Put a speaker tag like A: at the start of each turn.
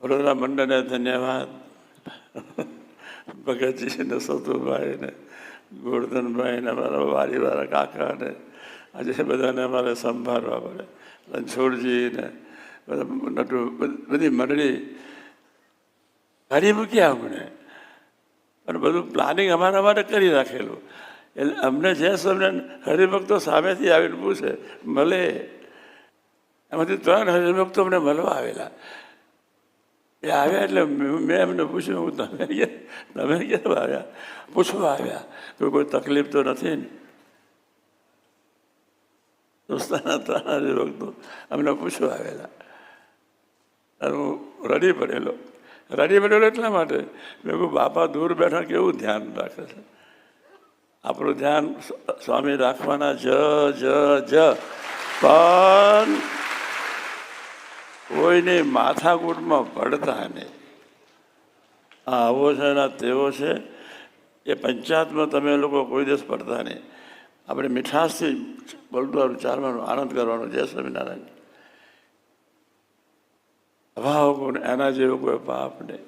A: વડોદરા મંડળને ધન્યવાદ, ભગતજીને, સતુભાઈને, ગોરધનભાઈને, અમારા વારીવાળા કાકાને, આજે બધાને અમારે સંભાળવા પડે, રણછોડજીને બધા બધી મંડળી કાઢી મૂક્યા અમને, અને બધું પ્લાનિંગ અમારા માટે કરી રાખેલું. એટલે અમને જે સમય હરિભક્તો સામેથી આવીને પૂછે મળે, એમાંથી 3 હરિભક્તો અમને મળવા આવેલા. એ આવ્યા એટલે મેં એમને પૂછ્યું, તમે કેમ આવ્યા? પૂછવા આવ્યા તો કોઈ તકલીફ તો નથી ને? દોસ્તાના 3 હરિભક્તો અમને પૂછવા આવેલા. અને હું રડી પડેલો એટલા માટે મેં કહું, બાપા દૂર બેઠા કેવું ધ્યાન રાખે છે. આપણું ધ્યાન સ્વામી રાખવાના, જ પણ કોઈને માથાકૂટમાં પડતા નહીં. આવો છે ને તેવો છે, એ પંચાયતમાં તમે લોકો કોઈ દિવસ પડતા નહીં. આપણે મીઠાશથી બોલવાનું, ચાલવાનું, આનંદ કરવાનો. જય સ્વામિનારાયણ. અભાવ કોને, એના જેવું કોઈ પાપ નહીં.